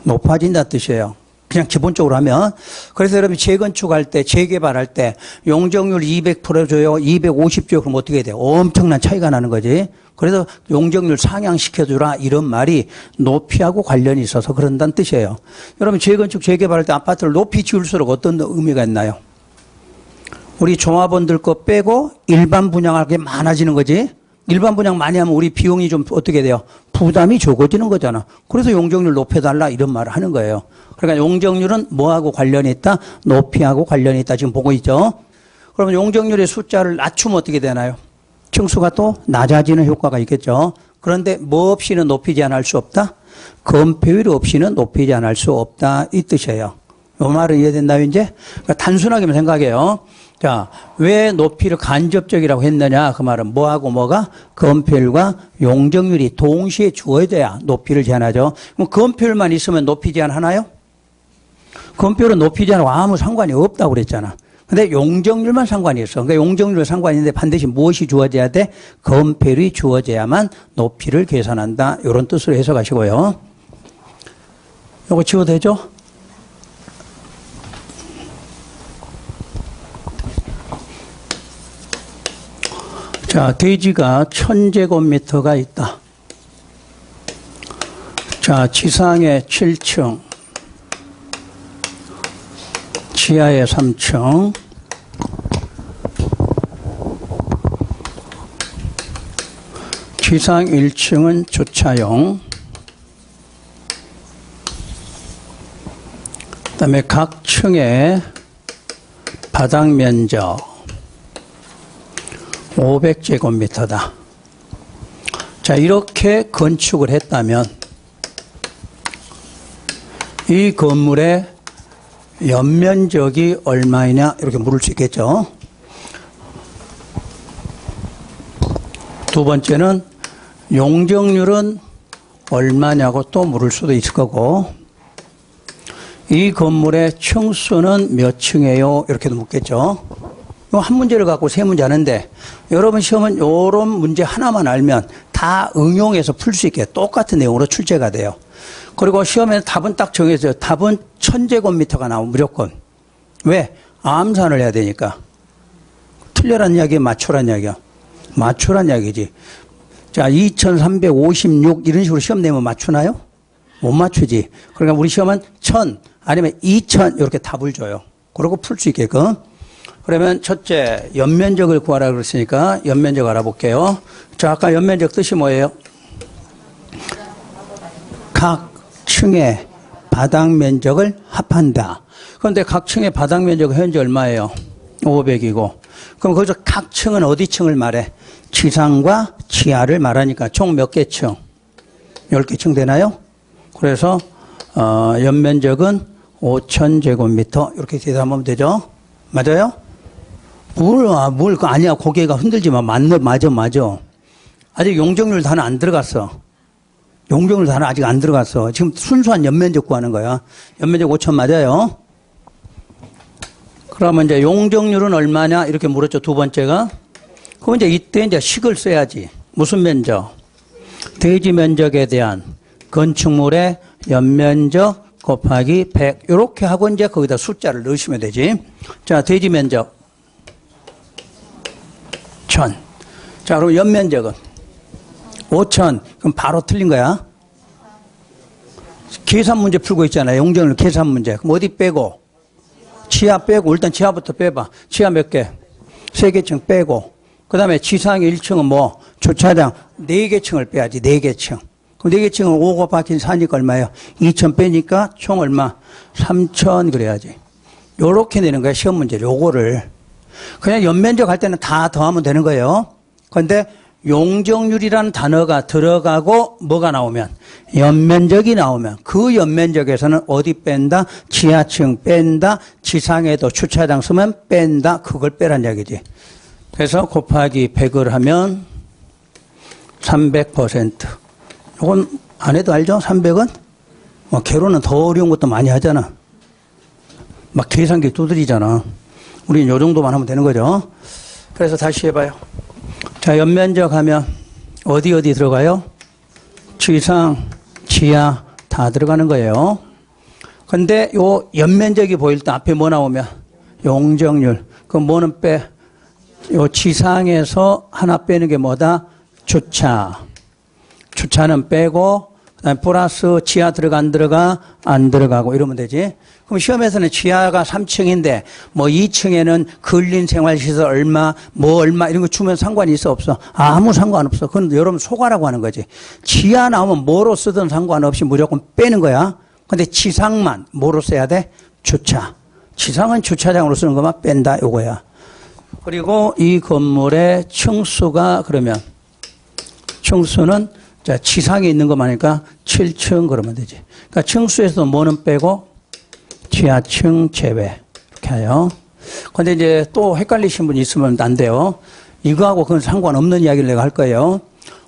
높아진다는 뜻이에요. 그냥 기본적으로 하면. 그래서 여러분 재건축할 때, 재개발할 때 용적률 200% 줘요, 250 줘요. 그럼 어떻게 돼요? 엄청난 차이가 나는 거지. 그래서 용적률 상향시켜주라 이런 말이 높이하고 관련이 있어서 그런다는 뜻이에요. 여러분 재건축, 재개발할 때 아파트를 높이 지을수록 어떤 의미가 있나요? 우리 종합원들 거 빼고 일반 분양할 게 많아지는 거지. 일반 분양 많이 하면 우리 비용이 좀 어떻게 돼요? 부담이 적어지는 거잖아. 그래서 용적률 높여달라 이런 말을 하는 거예요. 그러니까 용적률은 뭐하고 관련이 있다? 높이하고 관련이 있다. 지금 보고 있죠? 그러면 용적률의 숫자를 낮추면 어떻게 되나요? 층수가 또 낮아지는 효과가 있겠죠. 그런데 뭐 없이는 높이지 않을 수 없다? 건폐율 없이는 높이지 않을 수 없다. 이 뜻이에요. 이 말은 이해됐나요, 이제? 그러니까 단순하게만 생각해요. 자, 왜 높이를 간접적이라고 했느냐? 그 말은 뭐하고 뭐가? 건폐율과 용적률이 동시에 주어져야 높이를 제한하죠. 그럼 건폐율만 있으면 높이 제한하나요? 건폐율은 높이 제한하고 아무 상관이 없다고 그랬잖아. 근데 용적률만 상관이 있어. 그러니까 용적률 상관이 있는데 반드시 무엇이 주어져야 돼? 건폐율이 주어져야만 높이를 계산한다. 이런 뜻으로 해석하시고요. 이거 지워도 되죠? 자, 대지가 1000제곱미터가 있다. 자, 지상에 7층, 지하에 3층, 지상 1층은 주차용, 그 다음에 각 층의 바닥 면적 500제곱미터다. 자, 이렇게 건축을 했다면 이 건물의 연면적이 얼마이냐 이렇게 물을 수 있겠죠. 두 번째는 용적률은 얼마냐고 또 물을 수도 있을 거고 이 건물의 층수는 몇 층이에요 이렇게도 묻겠죠. 한 문제를 갖고 세 문제 하는데 여러분 시험은 이런 문제 하나만 알면 다 응용해서 풀 수 있게 똑같은 내용으로 출제가 돼요. 그리고 시험에는 답은 딱 정해져요. 답은 1000제곱미터가 나오면 무조건. 왜? 암산을 해야 되니까. 틀려란 이야기야, 맞춰란 이야기야? 맞춰란 이야기지. 자, 2356 이런 식으로 시험 내면 맞추나요? 못 맞추지. 그러니까 우리 시험은 1000 아니면 2000 이렇게 답을 줘요. 그러고 풀 수 있게끔. 그러면 첫째, 연면적을 구하라 그랬으니까 연면적 알아볼게요. 자, 아까 연면적 뜻이 뭐예요? 각 층의 바닥 면적을 합한다. 그런데 각 층의 바닥 면적은 현재 얼마예요? 500이고. 그럼 거기서 각 층은 어디 층을 말해? 지상과 지하를 말하니까 총 몇 개 층? 10개 층 되나요? 그래서 연면적은 5000제곱미터 이렇게 대답하면 되죠. 맞아요? 아니야. 고개가 흔들지 마. 맞아. 아직 용적률 단어 안 들어갔어. 용적률 단어 아직 안 들어갔어. 지금 순수한 연면적 구하는 거야. 연면적 5000 맞아요. 그러면 이제 용적률은 얼마냐? 이렇게 물었죠. 두 번째가. 그럼 이제 이때 이제 식을 써야지. 무슨 면적? 대지 면적에 대한 건축물의 연면적 곱하기 100. 이렇게 하고 이제 거기다 숫자를 넣으시면 되지. 자, 대지 면적 1000. 자, 그럼 연면적은 5000. 그럼 바로 틀린 거야. 계산 문제 풀고 있잖아요. 용적률 계산 문제. 그럼 어디 빼고? 지하 빼고, 일단 지하부터 빼봐. 지하 몇 개? 3개 층 빼고. 그 다음에 지상 1층은 뭐? 주차장 4개 층을 빼야지. 4개 층. 그럼 4개 층은 5 곱하기 4니까 얼마예요? 2000 빼니까 총 얼마? 3000 그래야지. 요렇게 내는 거야. 시험 문제. 요거를. 그냥 연면적 할 때는 다 더하면 되는 거예요. 그런데 용적률이라는 단어가 들어가고 뭐가 나오면 연면적이 나오면 그 연면적에서는 어디 뺀다? 지하층 뺀다. 지상에도 주차장 쓰면 뺀다. 그걸 빼란 이야기지. 그래서 곱하기 100을 하면 300%. 이건 안 해도 알죠? 300은? 개로는 더 어려운 것도 많이 하잖아. 막 계산기 두드리잖아. 우리는 요 정도만 하면 되는 거죠. 그래서 다시 해봐요. 자, 연면적 하면 어디 들어가요? 지상, 지하 다 들어가는 거예요. 근데 요 연면적이 보일 때 앞에 뭐 나오면? 용적률. 그럼 뭐는 빼? 요 지상에서 하나 빼는 게 뭐다? 주차. 주차는 빼고, 그다음에 플러스 지하 들어가 안 들어가고 이러면 되지. 그럼 시험에서는 지하가 3층인데 뭐 2층에는 근린생활시설 얼마 이런 거 주면 상관이 있어 없어? 아무 상관없어. 그건 여러분 소가라고 하는 거지. 지하 나오면 뭐로 쓰든 상관없이 무조건 빼는 거야. 근데 지상만 뭐로 써야 돼? 주차. 지상은 주차장으로 쓰는 것만 뺀다 요거야. 그리고 이 건물의 층수가 그러면 층수는 자, 지상에 있는 것만이니까 7층 그러면 되지. 그러니까 층수에서 뭐는 빼고 지하층 제외. 이렇게 해요. 근데 이제 또 헷갈리신 분이 있으면 안 돼요. 이거하고 그건 상관없는 이야기를 내가 할 거예요.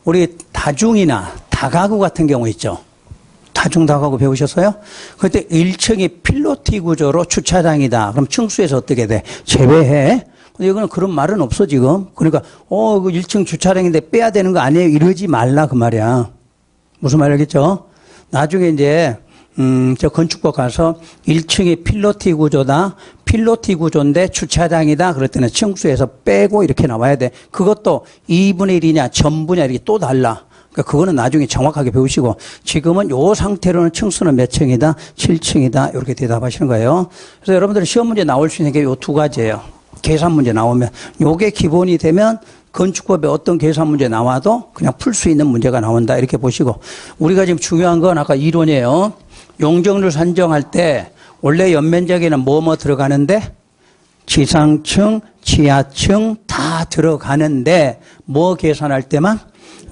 우리 다중이나 다가구 같은 경우 있죠. 다중 다가구 배우셨어요? 그때 1층이 필로티 구조로 주차장이다. 그럼 층수에서 어떻게 돼? 제외해. 근데 이거는 그런 말은 없어, 지금. 그러니까, 그 1층 주차장인데 빼야 되는 거 아니에요? 이러지 말라, 그 말이야. 무슨 말 알겠죠? 나중에 이제, 저 건축법 가서 1층이 필로티 구조다. 필로티 구조인데 주차장이다. 그럴 때는 층수에서 빼고 이렇게 나와야 돼. 그것도 2분의 1이냐, 전부냐, 이렇게 또 달라. 그러니까 그거는 나중에 정확하게 배우시고, 지금은 요 상태로는 층수는 몇 층이다? 7층이다. 이렇게 대답하시는 거예요. 그래서 여러분들 시험 문제 나올 수 있는 게 요 두 가지예요. 계산 문제 나오면 요게 기본이 되면 건축법에 어떤 계산 문제 나와도 그냥 풀 수 있는 문제가 나온다 이렇게 보시고, 우리가 지금 중요한 건 아까 이론이에요. 용적률 산정할 때 원래 연면적에는 뭐 들어가는데 지상층, 지하층 다 들어가는데 뭐 계산할 때만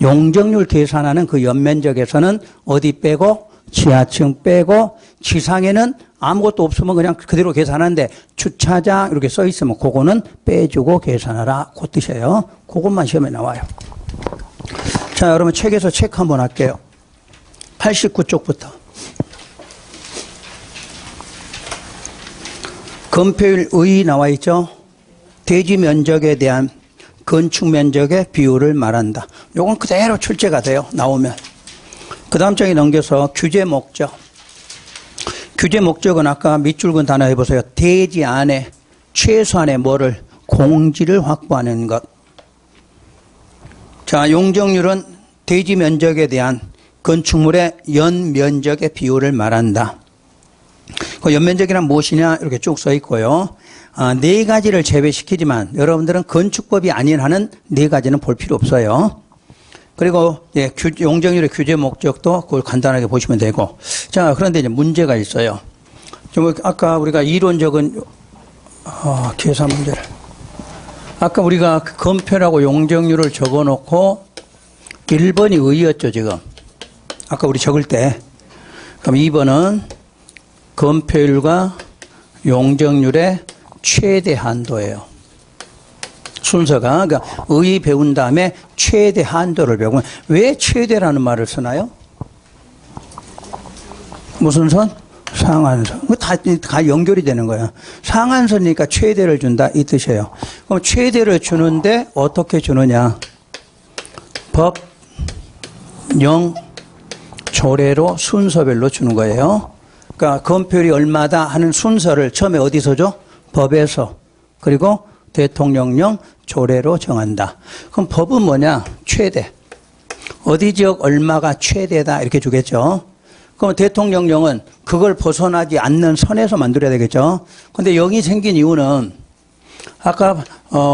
용적률 계산하는 그 연면적에서는 어디 빼고 지하층 빼고 지상에는 아무것도 없으면 그냥 그대로 계산하는데 주차장 이렇게 써 있으면 그거는 빼주고 계산하라 그 뜻이에요. 그것만 시험에 나와요. 자, 여러분 책에서 체크 한번 할게요. 89쪽부터. 건폐율 의 나와 있죠. 대지 면적에 대한 건축 면적의 비율을 말한다. 요건 그대로 출제가 돼요. 나오면. 그 다음 장에 넘겨서 규제 목적. 규제 목적은 아까 밑줄 근 단어 해보세요. 대지 안에 최소한의 뭐를 공지를 확보하는 것. 자, 용적률은 대지 면적에 대한 건축물의 연면적의 비율을 말한다. 그 연면적이란 무엇이냐 이렇게 쭉 써 있고요. 네 가지를 제외시키지만 여러분들은 건축법이 아닌 한은 네 가지는 볼 필요 없어요. 그리고 용적률의 규제 목적도 그걸 간단하게 보시면 되고. 자, 그런데 이제 문제가 있어요. 좀 아까 우리가 이론적인 계산 문제를 아까 우리가 건폐율하고 용적률을 적어놓고 1번이 의였죠 지금. 아까 우리 적을 때. 그럼 2번은 건폐율과 용적률의 최대 한도예요. 순서가 그러니까 의 배운 다음에 최대 한도를 배우면 왜 최대라는 말을 쓰나요? 무슨 선? 상한선. 다 연결이 되는 거야. 상한선이니까 최대를 준다 이 뜻이에요. 그럼 최대를 주는데 어떻게 주느냐? 법, 령, 조례로 순서별로 주는 거예요. 그러니까 건폐율이 얼마다 하는 순서를 처음에 어디서 줘? 법에서. 그리고 대통령령 조례로 정한다. 그럼 법은 뭐냐? 최대. 어디 지역 얼마가 최대다 이렇게 주겠죠. 그럼 대통령령은 그걸 벗어나지 않는 선에서 만들어야 되겠죠. 근데 영이 생긴 이유는 아까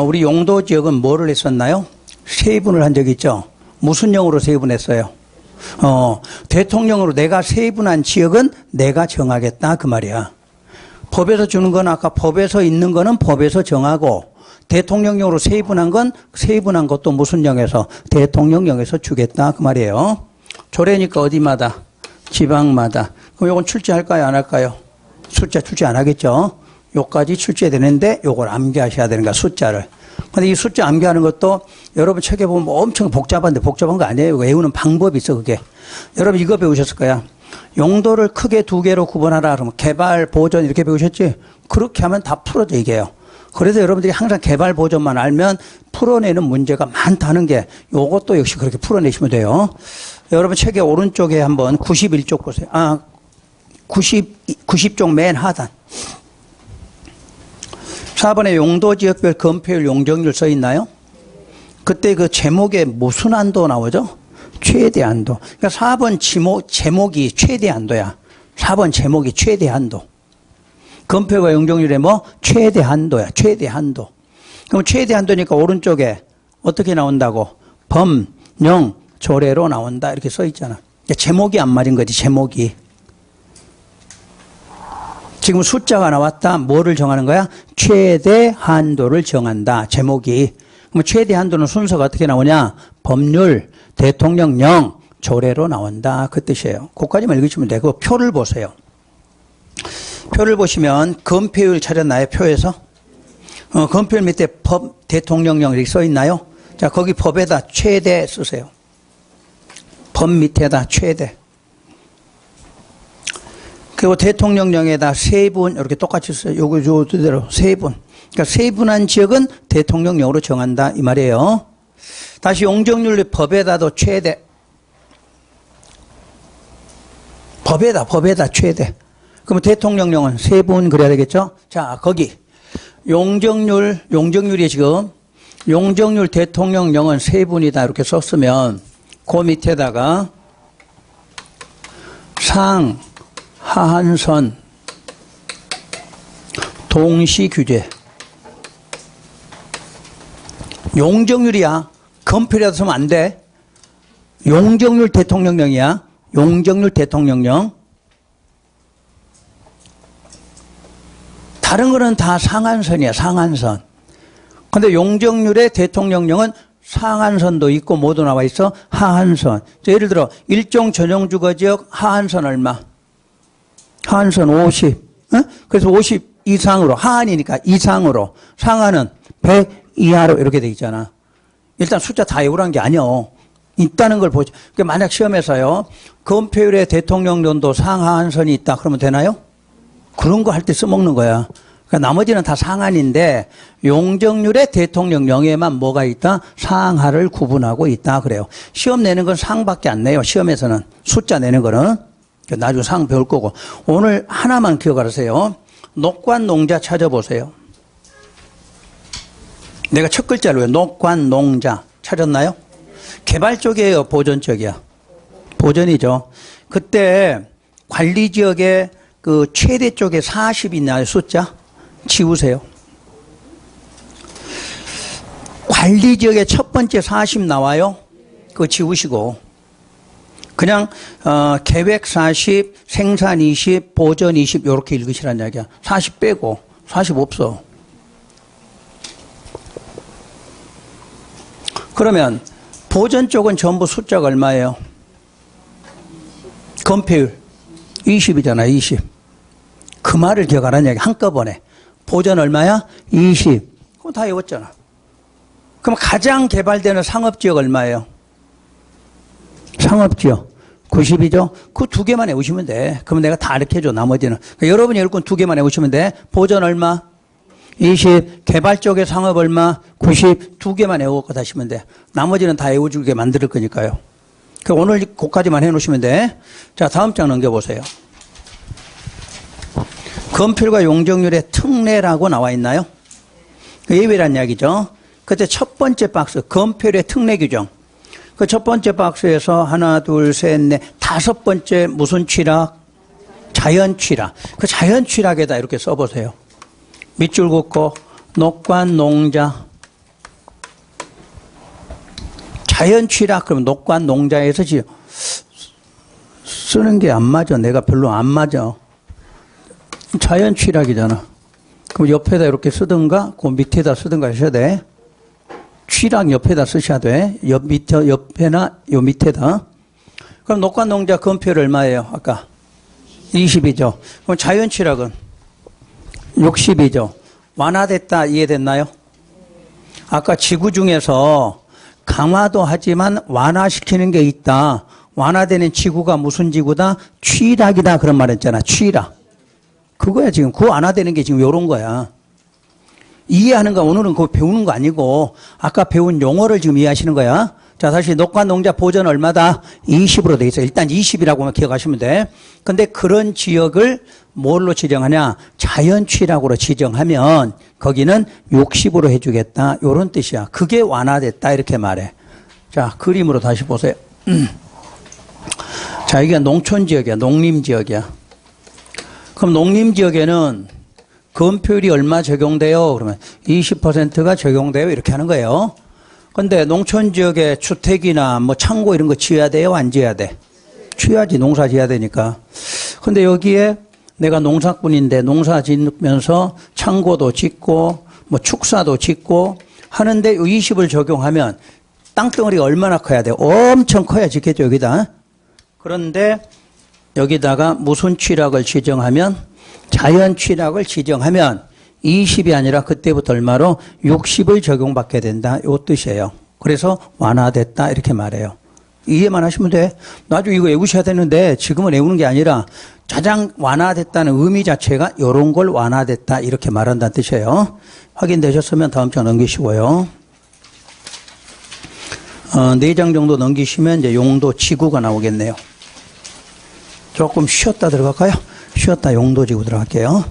우리 용도 지역은 뭐를 했었나요? 세분을 한 적이 있죠. 무슨 영으로 세분했어요? 대통령으로 내가 세분한 지역은 내가 정하겠다 그 말이야. 법에서 주는 건 아까 법에서 있는 거는 법에서 정하고 대통령령으로 세분한 건 세분한 것도 무슨 영에서? 대통령령에서 주겠다 그 말이에요. 조례니까 어디마다? 지방마다. 그럼 요건 출제할까요 안 할까요? 숫자 출제 안 하겠죠. 요까지 출제되는데 요걸 암기하셔야 되는 거야 숫자를. 근데 이 숫자 암기하는 것도 여러분 책에 보면 엄청 복잡한데 복잡한 거 아니에요. 외우는 방법이 있어 그게. 여러분 이거 배우셨을 거야. 용도를 크게 두 개로 구분하라 그러면 개발, 보존 이렇게 배우셨지? 그렇게 하면 다 풀어져 이게요. 그래서 여러분들이 항상 개발, 보존만 알면 풀어내는 문제가 많다는 게 요것도 역시 그렇게 풀어내시면 돼요. 여러분 책의 오른쪽에 한번 91쪽 보세요. 90쪽 맨 하단. 4번에 용도지역별 건폐율 용적률 써 있나요? 그때 그 제목에 무슨 한도 나오죠? 최대 한도. 그러니까 4번 제목이 최대 한도야. 4번 제목이 최대 한도. 건폐율과 용적률의 뭐? 최대 한도야. 최대 한도. 그럼 최대 한도니까 오른쪽에 어떻게 나온다고? 범, 령, 조례로 나온다. 이렇게 써 있잖아. 그러니까 제목이 안 맞은 거지, 제목이. 지금 숫자가 나왔다. 뭐를 정하는 거야? 최대 한도를 정한다. 제목이. 그럼 최대 한도는 순서가 어떻게 나오냐? 법률, 대통령령, 조례로 나온다. 그 뜻이에요. 그것까지만 읽으시면 되고 표를 보세요. 표를 보시면 건폐율 찾았나요? 표에서? 건폐율 밑에 법, 대통령령 이렇게 써 있나요? 자, 거기 법에다 최대 쓰세요. 법 밑에다 최대. 그리고 대통령령에다 세분 이렇게 똑같이 써요. 요거 그대로 세분. 그러니까 세분한 지역은 대통령령으로 정한다 이 말이에요. 다시 용적률 법에다도 최대. 법에다 최대. 그럼 대통령령은 세분 그래야 되겠죠? 자, 거기 용적률이 지금 용적률 대통령령은 세분이다 이렇게 썼으면 그 밑에다가 상, 하한선, 동시 규제. 용적률이야. 건폐율이라도 쓰면 안 돼. 용적률 대통령령이야. 용적률 대통령령. 다른 거는 다 상한선이야. 상한선. 근데 용적률의 대통령령은 상한선도 있고 뭐도 나와 있어? 하한선. 예를 들어 일종 전용주거지역 하한선 얼마? 하한선 50. 그래서 50 이상으로 하한이니까 이상으로 상한은 100 이하로 이렇게 돼 있잖아. 일단 숫자 다 외우라는 게 아니요. 있다는 걸 보죠. 그러니까 만약 시험에서요. 건폐율의 대통령령도 상하한선이 있다 그러면 되나요? 그런 거 할 때 써먹는 거야. 그러니까 나머지는 다 상한인데 용적률의 대통령령에만 뭐가 있다? 상하를 구분하고 있다 그래요. 시험 내는 건 상밖에 안 내요. 시험에서는 숫자 내는 거는. 나중에 상 배울 거고. 오늘 하나만 기억하세요. 녹관 농자 찾아보세요. 내가 첫 글자로 녹관 농자 찾았나요? 개발 쪽이에요, 보전 쪽이야? 보전이죠. 그때 관리 지역에 그 최대 쪽에 40 있나요, 숫자? 지우세요. 관리 지역에 첫 번째 40 나와요? 그거 지우시고. 그냥, 계획 40, 생산 20, 보전 20, 요렇게 읽으시란 이야기야. 40 빼고, 40 없어. 그러면, 보전 쪽은 전부 숫자가 얼마예요? 건폐율. 20이잖아, 20. 그 말을 기억하라는 이야기, 한꺼번에. 보전 얼마야? 20. 그거 다 외웠잖아. 그럼 가장 개발되는 상업지역 얼마예요? 상업지역 90이죠? 그 두 개만 외우시면 돼. 그럼 내가 다 이렇게 해줘, 나머지는. 그러니까 여러분이 읽은 두 개만 외우시면 돼. 보전 얼마? 20. 개발 쪽의 상업 얼마? 90. 두 개만 외우고 다시면 돼. 나머지는 다 외워주게 만들 거니까요. 오늘 그까지만 해놓으시면 돼. 자, 다음 장 넘겨보세요. 건폐율과 용적률의 특례라고 나와 있나요? 예외란 이야기죠. 그때 첫 번째 박스, 건폐율의 특례 규정. 그 첫 번째 박스에서 하나, 둘, 셋, 넷, 다섯 번째 무슨 취락? 자연 취락. 그 자연 취락에다 이렇게 써보세요. 밑줄 긋고, 녹관, 농자. 자연 취락, 그러면 녹관, 농자에서 쓰는 게 안 맞아. 내가 별로 안 맞아. 자연 취락이잖아. 그럼 옆에다 이렇게 쓰든가, 그 밑에다 쓰든가 하셔야 돼. 취락 옆에다 쓰셔야 돼. 옆에나 요 밑에다. 그럼 녹관 농자 건폐율 얼마예요? 아까 20이죠. 그럼 자연 취락은 60이죠. 완화됐다 이해됐나요? 아까 지구 중에서 강화도 하지만 완화시키는 게 있다. 완화되는 지구가 무슨 지구다? 취락이다. 그런 말 했잖아. 취락. 그거야 지금. 그 완화되는 게 지금 요런 거야. 이해하는 거 오늘은 그거 배우는 거 아니고 아까 배운 용어를 지금 이해하시는 거야. 자, 다시 녹관 농자 보전 얼마다? 20으로 돼 있어요. 일단 20이라고만 기억하시면 돼. 근데 그런 지역을 뭘로 지정하냐? 자연 취락으로 지정하면 거기는 60으로 해주겠다. 요런 뜻이야. 그게 완화됐다 이렇게 말해. 자, 그림으로 다시 보세요. 자, 이게 농촌 지역이야. 농림 지역이야. 그럼 농림 지역에는 건폐율이 얼마 적용돼요? 그러면 20%가 적용돼요. 이렇게 하는 거예요. 근데 농촌 지역에 주택이나 뭐 창고 이런 거 지어야 돼요? 안 지어야 돼? 지어야지. 농사 지어야 되니까. 근데 여기에 내가 농사꾼인데 농사 짓면서 창고도 짓고 뭐 축사도 짓고 하는데 20을 적용하면 땅덩어리가 얼마나 커야 돼? 엄청 커야 짓겠죠, 여기다. 그런데 여기다가 무슨 취락을 지정하면 자연 취락을 지정하면 20이 아니라 그때부터 얼마로 60을 적용받게 된다. 이 뜻이에요. 그래서 완화됐다 이렇게 말해요. 이해만 하시면 돼. 나중에 이거 외우셔야 되는데 지금은 외우는 게 아니라 가장 완화됐다는 의미 자체가 이런 걸 완화됐다 이렇게 말한다는 뜻이에요. 확인되셨으면 다음 장 넘기시고요. 4장 정도 넘기시면 이제 용도 지구가 나오겠네요. 조금 쉬었다 들어갈까요? 쉬었다 용도 지구 들어갈게요.